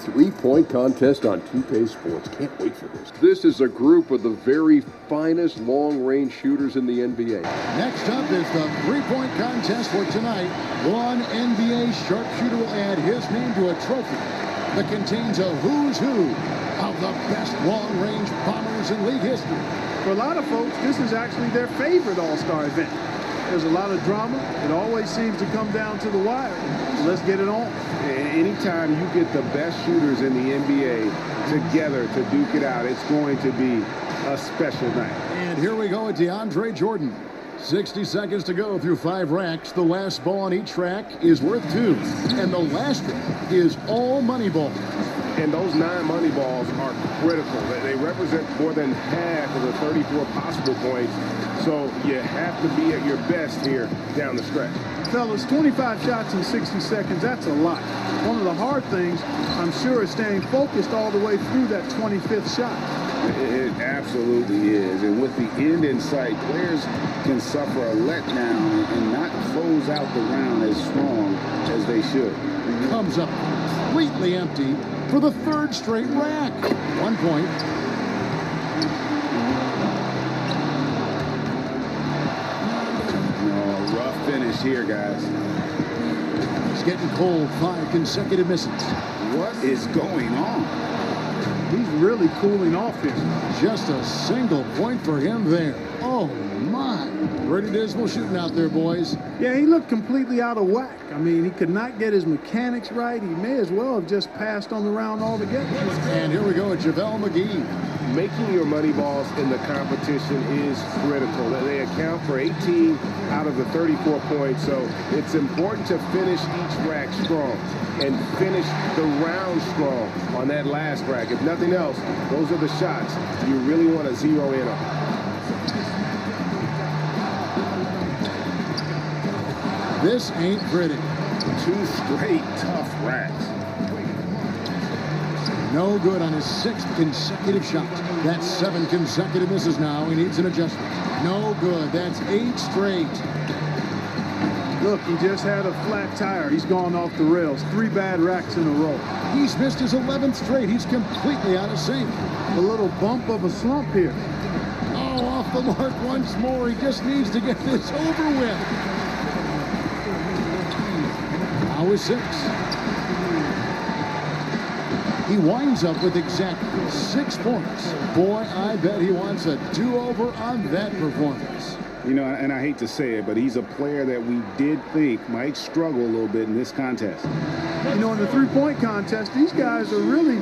three-point contest on 2K Sports. Can't wait for this. This is a group of the very finest long-range shooters in the NBA. Next up is the three-point contest for tonight. One NBA sharpshooter will add his name to a trophy that contains a who's who of the best long-range bombers in league history. For a lot of folks, this is actually their favorite All-Star event. There's a lot of drama. It always seems to come down to the wire. So let's get it on. Anytime you get the best shooters in the NBA together to duke it out, it's going to be a special night. And here we go at DeAndre Jordan. 60 seconds to go through 5 racks. The last ball on each rack is worth 2. And the last rack is all money ball. And those 9 money balls are critical. They represent more than half of the 34 possible points. So you have to be at your best here down the stretch. Fellas, 25 shots in 60 seconds, that's a lot. One of the hard things, I'm sure, is staying focused all the way through that 25th shot. It absolutely is. And with the end in sight, players can suffer a letdown and not close out the round as strong as they should. Comes up completely empty for the 3rd straight rack. 1 point. Rough finish here, guys. It's getting cold. 5 consecutive misses. What is going on? He's really cooling off here. Just a single point for him there. Oh, my. Pretty dismal shooting out there, boys. Yeah, he looked completely out of whack. I mean, he could not get his mechanics right. He may as well have just passed on the round altogether. And here we go at JaVale McGee. Making your money balls in the competition is critical. They account for 18 out of the 34 points, so it's important to finish each rack strong and finish the round strong on that last rack. If nothing else, those are the shots you really want to zero in on. This ain't pretty. 2 straight tough racks. No good on his 6th consecutive shot. That's 7 consecutive misses now. He needs an adjustment. No good. That's 8 straight. Look, he just had a flat tire. He's gone off the rails. 3 bad racks in a row. He's missed his 11th straight. He's completely out of sync. A little bump of a slump here. Oh, off the mark once more. He just needs to get this over with. Now is 6. He winds up with exactly 6 points. Boy, I bet he wants a do-over on that performance. You know, and I hate to say it, but he's a player that we did think might struggle a little bit in this contest. You know, in the three-point contest, these guys are really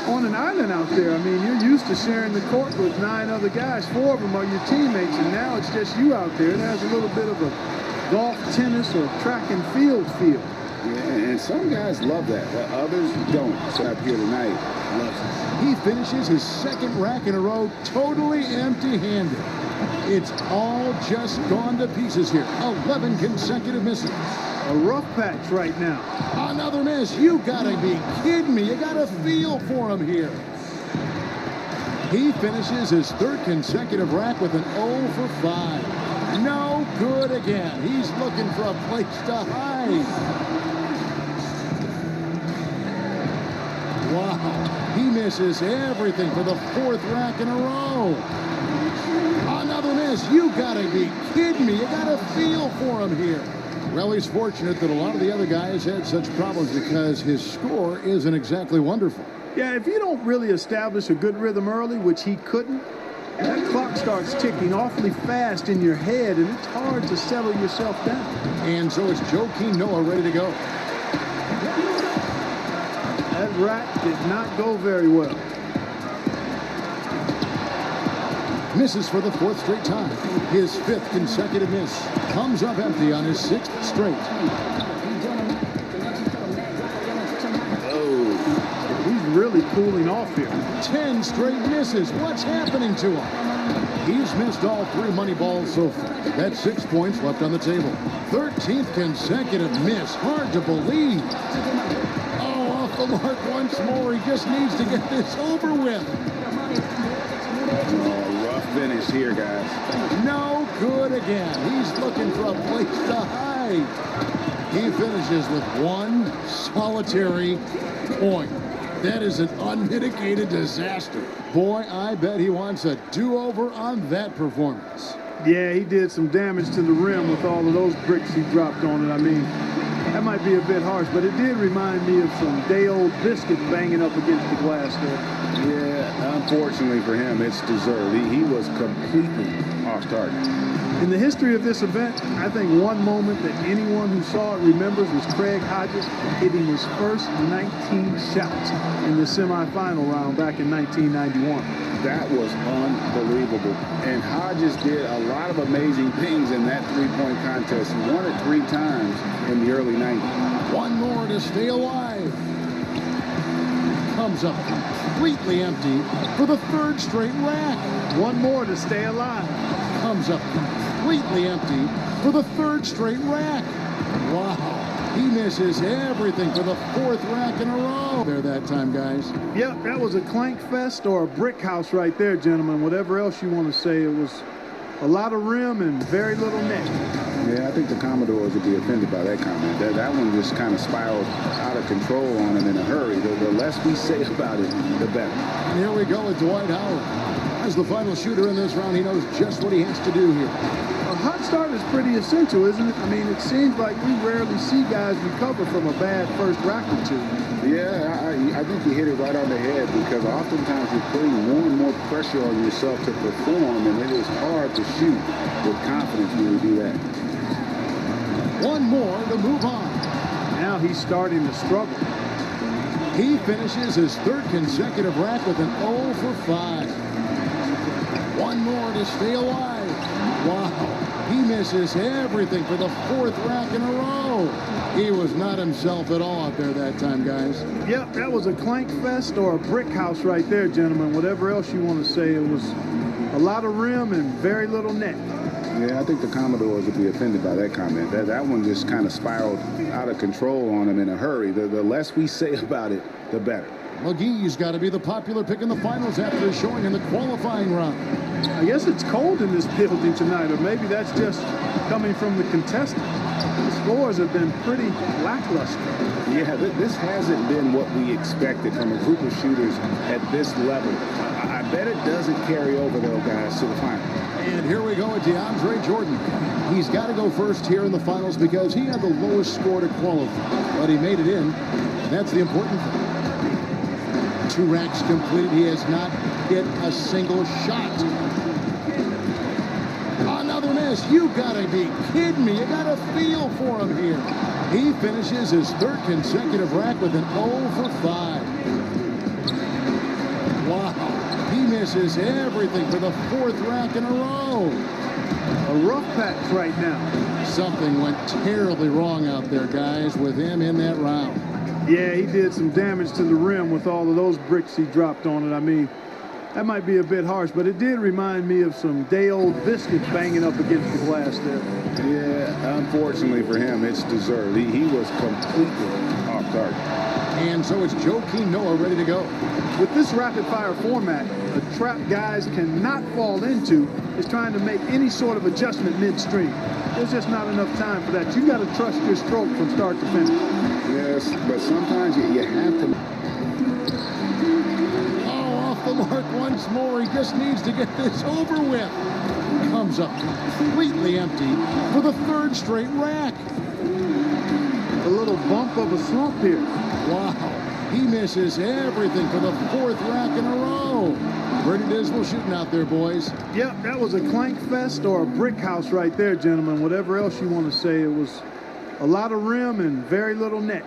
on an island out there. I mean, you're used to sharing the court with 9 other guys. 4 of them are your teammates, and now it's just you out there. It has a little bit of a golf, tennis, or track and field feel. Yeah, and some guys love that, but others don't. So up here tonight, loves it. He finishes his 2nd rack in a row totally empty-handed. It's all just gone to pieces here. 11 consecutive misses. A rough patch right now. Another miss. You gotta be kidding me. You gotta feel for him here. He finishes his 3rd consecutive rack with an 0 for 5. No good again. He's looking for a place to hide. Wow, he misses everything for the 4th rack in a row. Another miss. You gotta be kidding me. You gotta feel for him here. Well, he's fortunate that a lot of the other guys had such problems because his score isn't exactly wonderful. Yeah, if you don't really establish a good rhythm early, which he couldn't, that clock starts ticking awfully fast in your head, and it's hard to settle yourself down. And so is Joakim Noah ready to go. That rack did not go very well. Misses for the 4th straight time. His 5th consecutive miss. Comes up empty on his 6th straight. Oh, he's really cooling off here. 10 straight misses. What's happening to him? He's missed all 3 money balls so far. That's 6 points left on the table. 13th consecutive miss. Hard to believe. Oh, off the mark once more. He just needs to get this over with. oh, rough finish here, guys. No good again. He's looking for a place to hide. He finishes with 1 solitary point. That is an unmitigated disaster. Boy, I bet he wants a do-over on that performance. Yeah, he did some damage to the rim with all of those bricks he dropped on it. I mean, that might be a bit harsh, but it did remind me of some day-old biscuit banging up against the glass there. Yeah, unfortunately for him, it's deserved. He was completely off target. In the history of this event, I think one moment that anyone who saw it remembers was Craig Hodges hitting his first 19 shots in the semifinal round back in 1991. That was unbelievable. And Hodges did a lot of amazing things in that three-point contest. He won it 3 times in the early 90s. One more to stay alive. Comes up completely empty for the 3rd straight rack. One more to stay alive. Comes up completely empty for the 3rd straight rack. Wow. He misses everything for the 4th rack in a row there that time, guys. Yep, that was a clank fest or a brick house right there, gentlemen. Whatever else you want to say, it was a lot of rim and very little net. Yeah, I think the Commodores would be offended by that comment. That one just kind of spiraled out of control on him in a hurry. The less we say about it, the better. And here we go with Dwight Howard. As the final shooter in this round, he knows just what he has to do here. A hot start is pretty essential, isn't it? I mean, it seems like we rarely see guys recover from a bad first rack or two. Yeah, I think you hit it right on the head, because oftentimes you're putting more and more pressure on yourself to perform, and it is hard to shoot with confidence when you do that. One more to move on. Now he's starting to struggle. He finishes his 3rd consecutive rack with an 0 for 5. One more to stay alive. Wow, he misses everything for the 4th rack in a row. He was not himself at all out there that time, guys. Yep, that was a clank fest or a brick house right there, gentlemen. Whatever else you want to say, it was a lot of rim and very little net. Yeah, I think the Commodores would be offended by that comment. That one just kind of spiraled out of control on him in a hurry. The less we say about it, the better. McGee's got to be the popular pick in the finals after his showing in the qualifying round. I guess it's cold in this building tonight, or maybe that's just coming from the contestants. The scores have been pretty lackluster. Yeah, this hasn't been what we expected from a group of shooters at this level. I bet it doesn't carry over, though, guys, to the final. And here we go with DeAndre Jordan. He's got to go first here in the finals because he had the lowest score to qualify, but he made it in. That's the important thing. 2 racks completed. He has not hit a single shot. Another miss. You gotta be kidding me. You got a feel for him here. He finishes his 3rd consecutive rack with an 0 for 5. Wow. He misses everything for the 4th rack in a row. A rough patch right now. Something went terribly wrong out there, guys, with him in that round. Yeah, he did some damage to the rim with all of those bricks he dropped on it. I mean, that might be a bit harsh, but it did remind me of some day-old biscuits banging up against the glass there. Yeah, unfortunately for him, it's deserved. He was completely off target. And so it's Joakim Noah ready to go. With this rapid-fire format, a trap guys cannot fall into is trying to make any sort of adjustment midstream. There's just not enough time for that. You got to trust your stroke from start to finish. Yes, but sometimes you have to. Oh, off the mark once more. He just needs to get this over with. Comes up completely empty for the 3rd straight rack. A little bump of a slump here. Wow, he misses everything for the 4th rack in a row. Pretty dismal shooting out there, boys. Yep, that was a clank fest or a brick house right there, gentlemen. Whatever else you want to say, it was a lot of rim and very little net.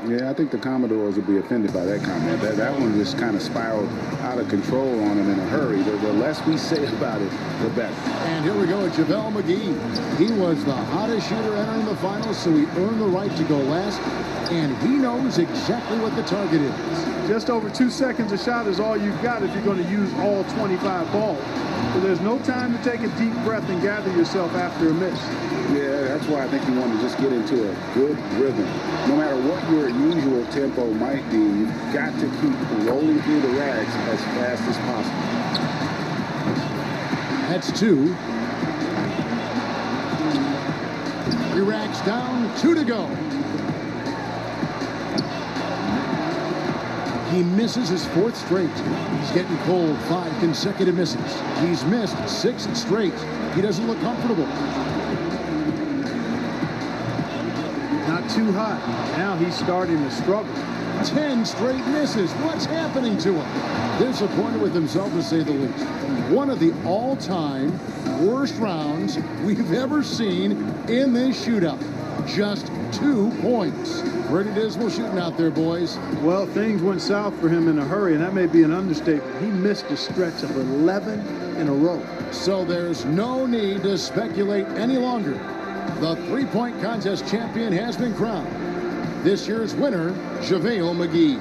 Yeah, I think the Commodores would be offended by that comment. That one just kind of spiraled out of control on him in a hurry. The less we say about it, the better. And here we go with JaVale McGee. He was the hottest shooter entering the finals, so he earned the right to go last, and he knows exactly what the target is. Just over 2 seconds a shot is all you've got if you're going to use all 25 balls. So there's no time to take a deep breath and gather yourself after a miss. Yeah, that's why I think you want to just get into a good rhythm. No matter what your usual tempo might be, you've got to keep rolling through the racks as fast as possible. That's 2. 3 racks down, 2 to go. He misses his 4th straight. He's getting cold. 5 consecutive misses. He's missed 6 straight. He doesn't look comfortable. Not too hot. Now he's starting to struggle. 10 straight misses. What's happening to him? Disappointed with himself, to say the least. One of the all-time worst rounds we've ever seen in this shootout. Just 2 points. Pretty dismal shooting out there, boys. Well, things went south for him in a hurry, and that may be an understatement. He missed a stretch of 11 in a row. So there's no need to speculate any longer. The three-point contest champion has been crowned. This year's winner, JaVale McGee.